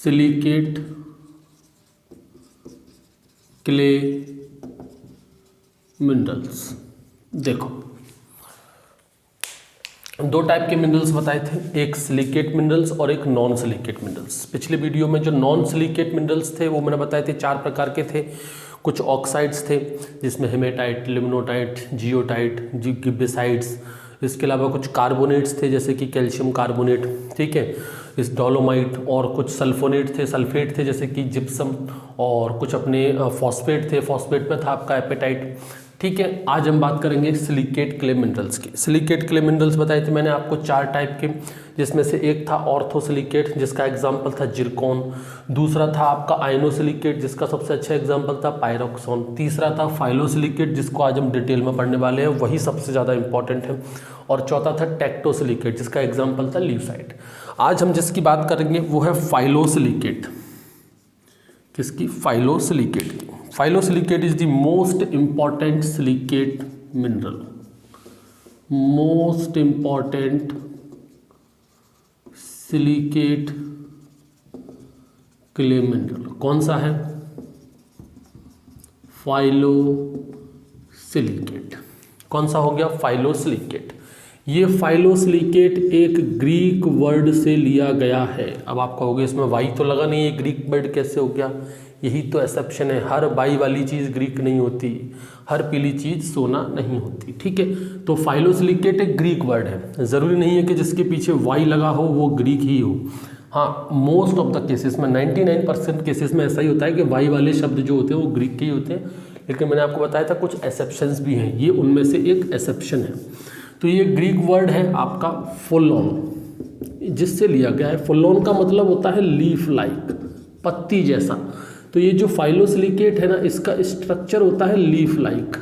Silicate clay minerals. देखो दो type के मिनरल्स बताए थे, एक सिलिकेट मिनरल्स और एक नॉन सिलिकेट मिनरल्स। पिछले वीडियो में जो नॉन सिलिकेट मिनरल्स थे वो मैंने बताए थे 4 प्रकार के थे। कुछ ऑक्साइड्स थे जिसमें हेमेटाइट, लिग्नोटाइट, जियोटाइट, गिब्बेसाइड्स, इसके अलावा कुछ कार्बोनेट्स थे जैसे कि कैल्शियम कार्बोनेट, ठीक है, इस डोलोमाइट, और कुछ सल्फोनेट थे, सल्फेट थे जैसे कि जिप्सम, और कुछ अपने फॉस्फेट थे, फॉस्फेट में था आपका एपेटाइट, ठीक है। आज हम बात करेंगे सिलिकेट क्ले मिनरल्स की। सिलिकेट क्ले मिनरल्स बताए थे मैंने आपको 4 टाइप के, जिसमें से एक था ऑर्थोसिलिकेट जिसका एग्जाम्पल था जिरकॉन, दूसरा था आपका आयनोसिलिकेट जिसका सबसे अच्छा एग्जाम्पल था पायरोक्सोन, तीसरा था फाइलोसिलिकेट जिसको आज हम डिटेल में पढ़ने वाले हैं, वही सबसे ज़्यादा इंपॉर्टेंट है, और चौथा था टेक्टोसिलिकेट जिसका एग्जाम्पल था ल्यूसाइड। आज हम जिसकी बात करेंगे वो है फाइलोसिलिकेट। किसकी? फाइलोसिलिकेट की। Phyllosilicate is the most important silicate mineral, most important silicate clay mineral. कौन सा है? फाइलोसिलिकेट। कौन सा हो गया? फाइलोसिलिकेट। ये फाइलोसिलिकेट एक ग्रीक वर्ड से लिया गया है। अब आप कहोगे इसमें वाई तो लगा नहीं है, ग्रीक वर्ड कैसे हो गया? यही तो एक्सेप्शन है, हर बाई वाली चीज़ ग्रीक नहीं होती, हर पीली चीज़ सोना नहीं होती, ठीक है। तो फाइलोसिलिकेट एक ग्रीक वर्ड है, ज़रूरी नहीं है कि जिसके पीछे वाई लगा हो वो ग्रीक ही हो। हाँ, मोस्ट ऑफ द केसेस में 99% केसेस में ऐसा ही होता है कि वाई वाले शब्द जो होते हैं वो ग्रीक के ही होते हैं, लेकिन मैंने आपको बताया था कुछ एक्सेप्शंस भी हैं, ये उनमें से एक एक्सेप्शन है। तो ये ग्रीक वर्ड है आपका फुलोन, जिससे लिया गया है। फुलोन का मतलब होता है लीफ लाइक, पत्ती जैसा। तो ये जो फाइलोसिलिकेट है ना, इसका स्ट्रक्चर होता है लीफ लाइक।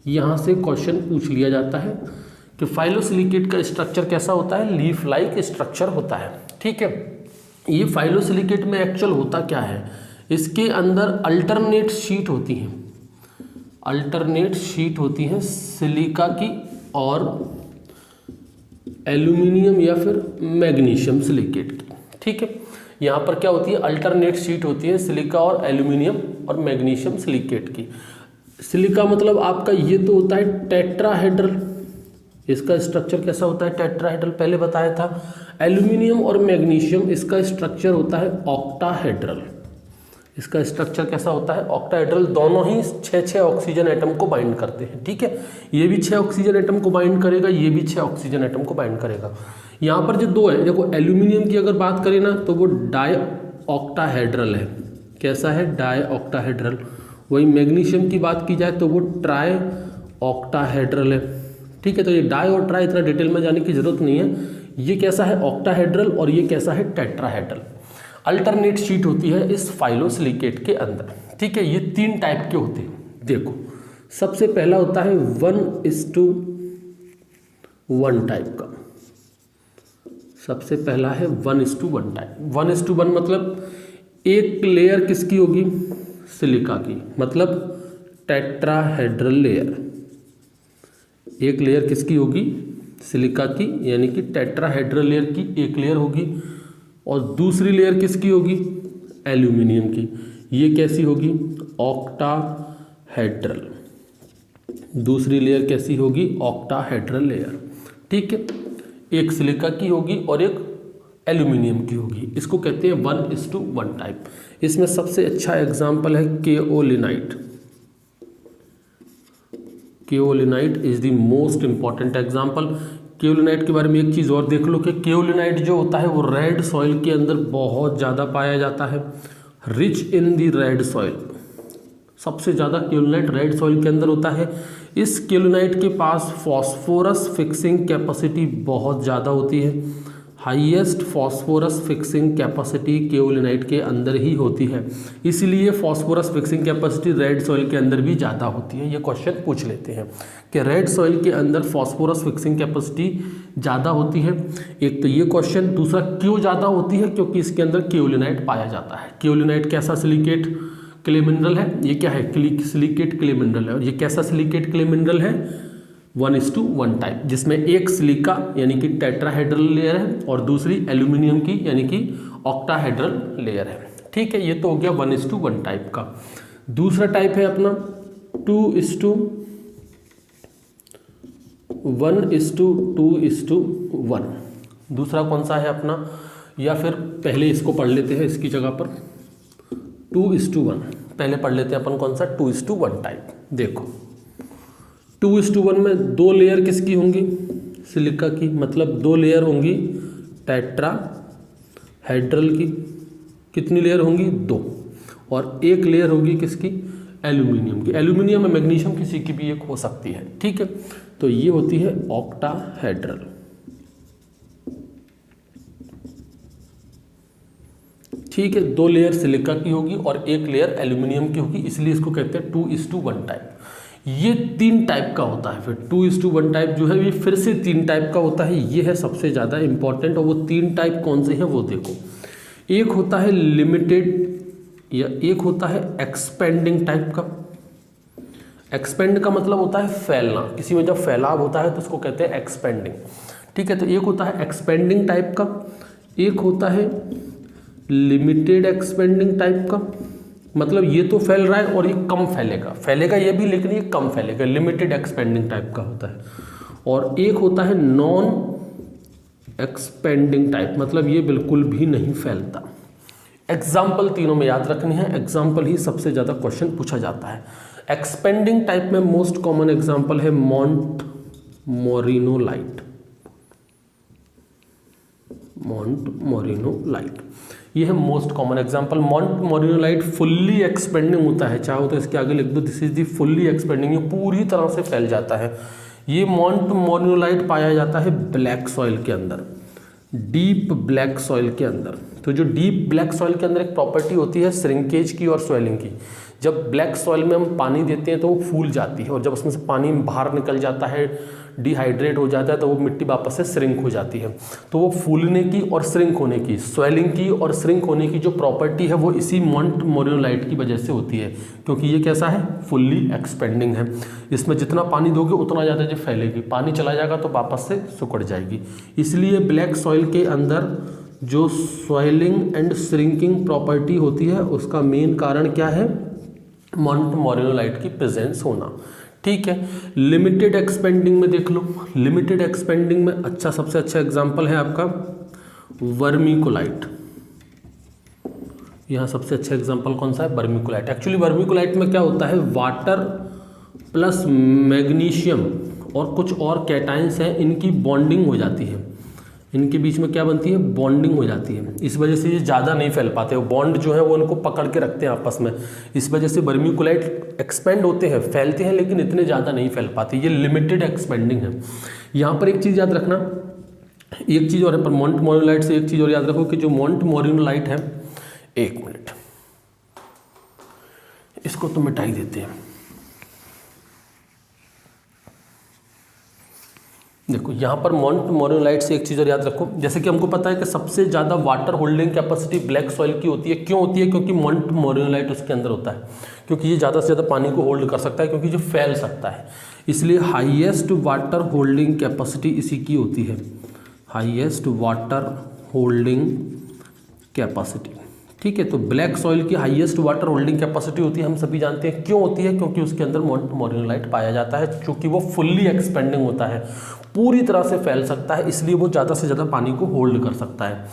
यहाँ से क्वेश्चन पूछ लिया जाता है कि फाइलोसिलिकेट का स्ट्रक्चर कैसा होता है? लीफ लाइक स्ट्रक्चर होता है, ठीक है। ये फाइलोसिलिकेट में एक्चुअल होता क्या है? इसके अंदर अल्टरनेट शीट होती हैं, अल्टरनेट शीट होती हैं सिलिका की और एल्यूमिनियम या फिर मैग्नीशियम सिलिकेट की, ठीक है। यहाँ पर क्या होती है? अल्टरनेट शीट होती है सिलिका और एल्यूमिनियम और मैग्नीशियम सिलिकेट की। सिलिका मतलब आपका ये तो होता है टेट्राहेड्रल, इसका स्ट्रक्चर कैसा होता है? टेट्राहेड्रल पहले बताया था। एल्यूमिनियम और मैग्नीशियम इसका स्ट्रक्चर होता है ऑक्टाहेड्रल। इसका स्ट्रक्चर कैसा होता है? ऑक्टाहेड्रल। दोनों ही 6 ऑक्सीजन एटम को बाइंड करते हैं, ठीक है। ये भी 6 ऑक्सीजन एटम को बाइंड करेगा, ये भी 6 ऑक्सीजन एटम को बाइंड करेगा। यहाँ पर जो 2 है, देखो एल्यूमिनियम की अगर बात करें ना तो वो डाई ऑक्टाहेड्रल है। कैसा है? Die octahedral. वही मैग्नीशियम की बात की जाए तो वो ट्राई ऑक्टाहेड्रल है, ठीक है। तो ये डाई और ट्राई इतना डिटेल में जाने की जरूरत नहीं है। ये कैसा है? ऑक्टाहेड्रल, और ये कैसा है? टेट्राहेड्रल। अल्टरनेट शीट होती है इस फाइलोसिलिकेट के अंदर, ठीक है। ये 3 टाइप के होते हैं। देखो सबसे पहला होता है 1:1 टाइप का। सबसे पहला है 1:1 टाइप। 1:1 मतलब एक लेयर किसकी होगी? सिलिका की, मतलब टेट्राहेड्रल लेयर। एक लेयर किसकी होगी? सिलिका की, यानी कि टेट्राहेड्रल लेयर की एक लेयर होगी, और दूसरी लेयर किसकी होगी? एल्यूमिनियम की। ये कैसी होगी? ऑक्टाहेड्रल। दूसरी लेयर कैसी होगी? ऑक्टाहेड्रल लेयर, ठीक है। एक सिलिका की होगी और एक एल्यूमिनियम की होगी। इसको कहते हैं 1:1 टाइप। इसमें सबसे अच्छा एग्जाम्पल है kaolinite. Kaolinite is the most important example. केओलिनाइट के बारे में एक चीज़ और देख लो कि केओलिनाइट जो होता है वो रेड सॉइल के अंदर बहुत ज़्यादा पाया जाता है। Rich in the red soil, सबसे ज़्यादा केओलिनाइट रेड सॉइल के अंदर होता है। इस केओलिनाइट के पास फॉस्फोरस फिक्सिंग कैपेसिटी बहुत ज़्यादा होती है। हाईएस्ट फॉस्फोरस फिक्सिंग कैपेसिटी केओलिनाइट के अंदर ही होती है, इसलिए phosphorus fixing capacity red soil के अंदर भी ज़्यादा होती है। ये क्वेश्चन पूछ लेते हैं कि रेड सॉइल के अंदर फॉस्फोरस फिक्सिंग कैपेसिटी ज़्यादा होती है। एक तो ये क्वेश्चन, दूसरा क्यों ज़्यादा होती है? क्योंकि इसके अंदर केओलिनाइट पाया जाता है। केओलिनाइट कैसा सिलिकेट क्ले मिनरल है? ये क्या है? सिलिकेट क्ले मिनरल है। और ये कैसा सिलिकेट क्ले मिनरल है? 1:1 टाइप, जिसमें एक सिलिका यानी कि टेट्राहेड्रल लेयर है और दूसरी एल्यूमिनियम की यानी कि ऑक्टाहेड्रल लेयर है। ठीक है, ये तो हो गया 1:1 टाइप का। दूसरा टाइप है अपना 2:1:2:1। दूसरा कौन सा है अपना, या फिर पहले इसको पढ़ लेते हैं इसकी जगह पर 2:1। पहले पढ़ लेते हैं अपन कौन सा 2:1 टाइप। देखो 2:1 में 2 लेयर किसकी होंगी, सिलिका की, मतलब 2 लेयर होंगी टेट्राहेड्रल की। कितनी लेयर होंगी, 2। और 1 लेयर होगी किसकी, एल्यूमिनियम की। एल्यूमिनियम और मैग्नीशियम किसी की भी एक हो सकती है। ठीक है, तो ये होती है ऑक्टाहेड्रल। ठीक है, 2 लेयर सिलिका की होगी और 1 लेयर एल्यूमिनियम की होगी, इसलिए इसको कहते हैं 2:1 टाइप। ये 3 टाइप का होता है। फिर 2:1 टाइप जो है ये फिर से 3 टाइप का होता है। ये है सबसे ज़्यादा इंपॉर्टेंट, और वो 3 टाइप कौन से हैं वो देखो। एक होता है लिमिटेड, या एक होता है एक्सपेंडिंग टाइप का। एक्सपेंड का मतलब होता है फैलना, किसी में जब फैलाव होता है तो उसको कहते हैं एक्सपेंडिंग। ठीक है, तो एक होता है एक्सपेंडिंग टाइप का, एक होता है लिमिटेड एक्सपेंडिंग टाइप का, मतलब ये तो फैल रहा है और ये कम फैलेगा, फैलेगा ये भी लेकिन ये कम फैलेगा, लिमिटेड एक्सपेंडिंग टाइप का होता है। और एक होता है नॉन एक्सपेंडिंग टाइप, मतलब ये बिल्कुल भी नहीं फैलता। एग्जाम्पल तीनों में याद रखनी है, एग्जाम्पल ही सबसे ज़्यादा क्वेश्चन पूछा जाता है। एक्सपेंडिंग टाइप में मोस्ट कॉमन एग्जाम्पल है मोंटमोरिनोलाइट। मोंटमोरिनोलाइट ये है most common example. Montmorillonite fully expanding होता है, चाहो तो इसके आगे लिख दो this is the fully expanding, ये पूरी तरह से फैल जाता है। ये मोंटमोरिनोलाइट पाया जाता है ब्लैक सॉइल के अंदर, डीप ब्लैक सॉइल के अंदर। तो जो डीप ब्लैक सॉइल के अंदर एक प्रॉपर्टी होती है श्रिंकेज की और स्वेलिंग की। जब ब्लैक सॉइल में हम पानी देते हैं तो वो फूल जाती है, और जब उसमें से पानी बाहर निकल जाता है, डिहाइड्रेट हो जाता है, तो वो मिट्टी वापस से श्रिंक हो जाती है। तो वो फूलने की और श्रिंक होने की, स्वेलिंग की और श्रिंक होने की जो प्रॉपर्टी है वो इसी मोंटमोरिनोलाइट की वजह से होती है, क्योंकि ये कैसा है, फुल्ली एक्सपेंडिंग है। इसमें जितना पानी दोगे उतना ज़्यादा जो फैलेगी, पानी चला जाएगा तो वापस से सिकुड़ जाएगी। इसलिए ब्लैक सॉइल के अंदर जो स्वेलिंग एंड श्रिंकिंग प्रॉपर्टी होती है उसका मेन कारण क्या है, मोंटमोरिनोलाइट की प्रेजेंस होना। ठीक है, लिमिटेड एक्सपेंडिंग में देख लो। लिमिटेड एक्सपेंडिंग में अच्छा, सबसे अच्छा एग्जांपल है आपका वर्मिकुलाइट। यहाँ सबसे अच्छा एग्जांपल कौन सा है, वर्मिकुलाइट। एक्चुअली वर्मिकुलाइट में क्या होता है, वाटर प्लस मैग्नीशियम और कुछ और कैटाइंस हैं, इनकी बॉन्डिंग हो जाती है, इनके बीच में क्या बनती है, बॉन्डिंग हो जाती है। इस वजह से ये ज़्यादा नहीं फैल पाते, वो बॉन्ड जो है वो उनको पकड़ के रखते हैं आपस में। इस वजह से वर्मिकुलाइट एक्सपेंड होते हैं, फैलते हैं, लेकिन इतने ज़्यादा नहीं फैल पाते। ये लिमिटेड एक्सपेंडिंग है। यहाँ पर एक चीज़ याद रखना, एक चीज़ और है, पर मोंटमोरिनोलाइट से एक चीज़ और याद रखो कि जो मोंटमोरिनोलाइट है, 1 मिनट इसको तो मिटा ही देते हैं। देखो यहाँ पर मोंटमोरिनोलाइट से एक चीज़ और याद रखो, जैसे कि हमको पता है कि सबसे ज़्यादा water holding capacity black soil की होती है। क्यों होती है, क्योंकि मोंटमोरिनोलाइट उसके अंदर होता है, क्योंकि ये ज़्यादा से ज़्यादा पानी को होल्ड कर सकता है, क्योंकि जो फैल सकता है। इसलिए हाईएस्ट वाटर होल्डिंग कैपेसिटी इसी की होती है, हाईएस्ट वाटर होल्डिंग कैपेसिटी। ठीक है, तो ब्लैक सॉइल की हाईएस्ट वाटर होल्डिंग कैपेसिटी होती है, हम सभी जानते हैं। क्यों होती है, क्योंकि उसके अंदर मोंटमोरिनोलाइट पाया जाता है, क्योंकि वो फुल्ली एक्सपेंडिंग होता है, पूरी तरह से फैल सकता है, इसलिए वो ज़्यादा से ज़्यादा पानी को होल्ड कर सकता है।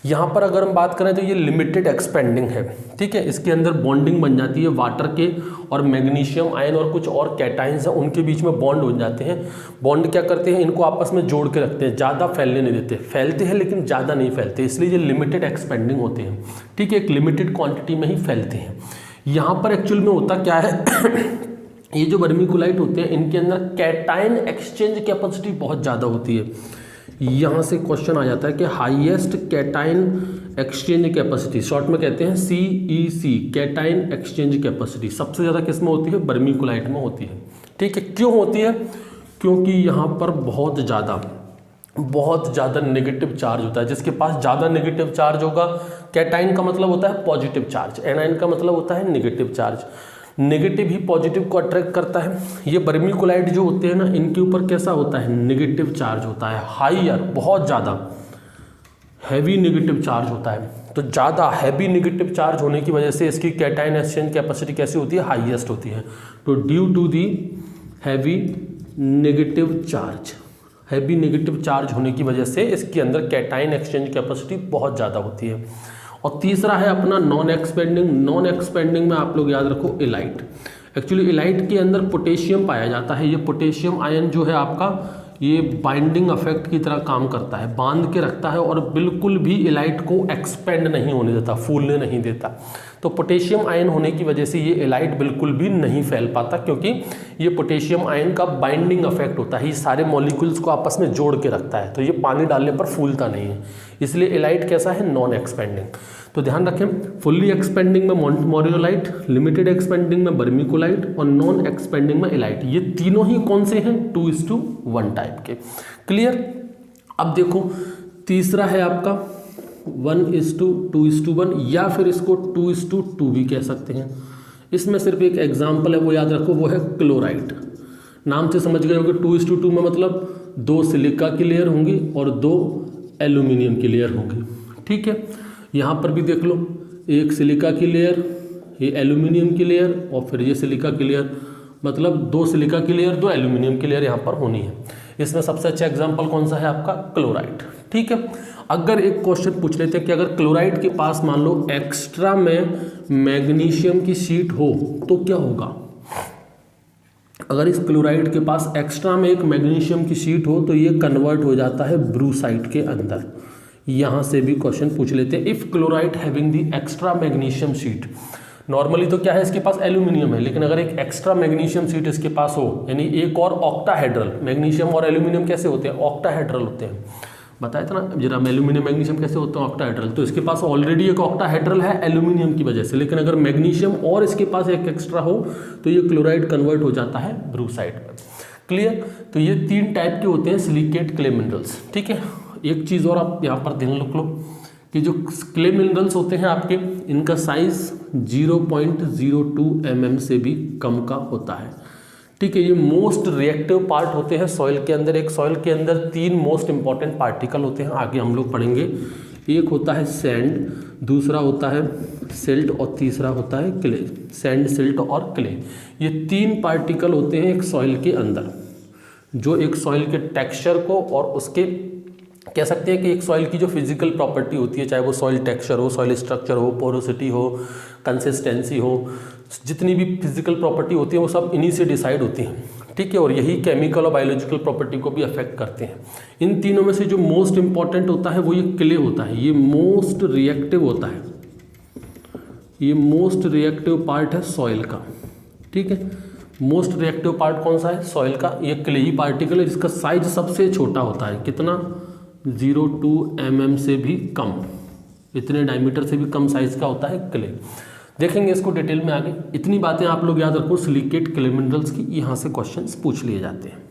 यहाँ पर अगर हम बात करें तो ये लिमिटेड एक्सपेंडिंग है। ठीक है, इसके अंदर बॉन्डिंग बन जाती है वाटर के और मैग्नीशियम आयन और कुछ और कैटाइंस हैं, उनके बीच में बॉन्ड हो जाते हैं। बॉन्ड क्या करते हैं, इनको आपस में जोड़ के रखते हैं, ज़्यादा फैलने नहीं देते। फैलते हैं लेकिन ज़्यादा नहीं फैलते, इसलिए ये लिमिटेड एक्सपेंडिंग होते हैं। ठीक है, एक लिमिटेड क्वान्टिटी में ही फैलते हैं। यहाँ पर एक्चुअल में होता क्या है ये जो वर्मिकुलाइट होते हैं इनके अंदर कैटाइन एक्सचेंज कैपेसिटी बहुत ज़्यादा होती है। यहाँ से क्वेश्चन आ जाता है कि highest cation exchange capacity, short में कहते हैं CEC, कैटाइन एक्सचेंज कैपेसिटी सबसे ज़्यादा किस में होती है, वर्मिकुलाइट में होती है। ठीक है, क्यों होती है, क्योंकि यहाँ पर बहुत ज़्यादा नेगेटिव चार्ज होता है। जिसके पास ज़्यादा नेगेटिव चार्ज होगा, कैटाइन का मतलब होता है पॉजिटिव चार्ज, एनाइन का मतलब होता है नेगेटिव चार्ज। नेगेटिव ही पॉजिटिव को अट्रैक्ट करता है। ये वर्मिकुलाइट जो होते हैं ना, इनके ऊपर कैसा होता है, नेगेटिव चार्ज होता है, हाईयर, बहुत ज़्यादा हैवी नेगेटिव चार्ज होता है। तो ज़्यादा हैवी नेगेटिव चार्ज होने की वजह से इसकी कैटायन एक्सचेंज कैपेसिटी कैसी होती है, हाईएस्ट होती है। तो due to the heavy negative charge, heavy negative charge होने की वजह से इसके अंदर कैटायन एक्सचेंज कैपेसिटी बहुत ज़्यादा होती है। और तीसरा है अपना नॉन एक्सपेंडिंग। नॉन एक्सपेंडिंग में आप लोग याद रखो इलाइट। एक्चुअली इलाइट के अंदर पोटेशियम पाया जाता है। ये पोटेशियम आयन जो है आपका, ये बाइंडिंग इफेक्ट की तरह काम करता है, बांध के रखता है और बिल्कुल भी इलाइट को एक्सपेंड नहीं होने देता, फूलने नहीं देता। तो पोटेशियम आयन होने की वजह से ये इलाइट बिल्कुल भी नहीं फैल पाता, क्योंकि ये पोटेशियम आयन का बाइंडिंग इफेक्ट होता है, ये सारे मॉलिक्यूल्स को आपस में जोड़ के रखता है, तो ये पानी डालने पर फूलता नहीं है। इसलिए इलाइट कैसा है, नॉन एक्सपेंडिंग। तो ध्यान रखें, फुल्ली एक्सपेंडिंग में मोरियोलाइट, लिमिटेड एक्सपेंडिंग में बर्मिकुलाइट और नॉन एक्सपेंडिंग में इलाइट। ये तीनों ही कौन से हैं, 2:1 टाइप के। क्लियर। अब देखो तीसरा है आपका 1:2:1 या फिर इसको 2:2 भी कह सकते हैं। इसमें सिर्फ एक एग्जाम्पल है, वो याद रखो, वो है क्लोराइड। नाम से समझ गए होंगे 2:2 में मतलब 2 सिलिका की लेयर होंगी और 2 एल्यूमिनियम की लेयर होंगी। ठीक है, यहाँ पर भी देख लो, एक सिलिका की लेयर, ये एल्यूमिनियम की लेयर और फिर ये सिलिका की लेयर, मतलब 2 सिलिका की लेयर 2 एल्यूमिनियम की लेयर यहाँ पर होनी है। इसमें सबसे अच्छा एग्जांपल कौन सा है आपका, क्लोराइड। ठीक है, अगर एक क्वेश्चन पूछ लेते हैं कि अगर क्लोराइड के पास मान लो एक्स्ट्रा में मैग्नीशियम की शीट हो तो क्या होगा। अगर इस क्लोराइड के पास एक्स्ट्रा में एक मैग्नीशियम की शीट हो तो ये कन्वर्ट हो जाता है ब्रूसाइट के अंदर। यहाँ से भी क्वेश्चन पूछ लेते हैं, if chloride having the extra magnesium sheet. Normally तो क्या है, इसके पास एल्यूमिनियम है, लेकिन अगर एक एक्स्ट्रा मैग्नीशियम शीट इसके पास हो, यानी एक और ऑक्टाहेड्रल, मैग्नीशियम और एल्यूमिनियम कैसे होते हैं, ऑक्टाहेड्रल होते हैं। बताया था ना जरा, एल्यूमिनियम मैग्नीशियम कैसे होते हैं, ऑक्टाहेड्रल। तो इसके पास ऑलरेडी एक ऑक्टाहेड्रल है एल्यूमिनियम की वजह से, लेकिन अगर मैग्नीशियम और इसके पास एक एक्स्ट्रा हो तो ये क्लोराइड कन्वर्ट हो जाता है ब्रूसाइट में। क्लियर। तो ये 3 टाइप के होते हैं सिलिकेट क्ले मिनरल्स। ठीक है, एक चीज़ और आप यहाँ पर ध्यान रख लो कि जो क्ले मिनरल्स होते हैं आपके, इनका साइज 0.02 mm से भी कम का होता है। ठीक है, ये मोस्ट रिएक्टिव पार्ट होते हैं सॉइल के अंदर। एक सॉइल के अंदर 3 मोस्ट इंपॉर्टेंट पार्टिकल होते हैं, आगे हम लोग पढ़ेंगे। एक होता है सैंड, दूसरा होता है सिल्ट और तीसरा होता है क्ले। सैंड, सिल्ट और क्ले, ये 3 पार्टिकल होते हैं एक सॉइल के अंदर, जो एक सॉइल के टेक्सचर को और उसके कह सकते हैं कि एक सॉइल की जो फिजिकल प्रॉपर्टी होती है, चाहे वो सॉइल टेक्सचर हो, सॉइल स्ट्रक्चर हो, पोरोसिटी हो, कंसिस्टेंसी हो, जितनी भी फिजिकल प्रॉपर्टी होती है वो सब इन्हीं से डिसाइड होती हैं। ठीक है, और यही केमिकल और बायोलॉजिकल प्रॉपर्टी को भी अफेक्ट करते हैं। इन तीनों में से जो मोस्ट इंपॉर्टेंट होता है वो ये क्ले होता है, ये मोस्ट रिएक्टिव होता है, ये मोस्ट रिएक्टिव पार्ट है सॉइल का। ठीक है, मोस्ट रिएक्टिव पार्ट कौन सा है, सॉइल का। ये क्ले ही पार्टिकल है जिसका साइज सबसे छोटा होता है, कितना, 0.2 mm से भी कम, इतने डायमीटर से भी कम साइज का होता है क्ले। देखेंगे इसको डिटेल में आगे। इतनी बातें आप लोग याद रखो सिलिकेट क्ले मिनरल्स की, यहाँ से क्वेश्चंस पूछ लिए जाते हैं।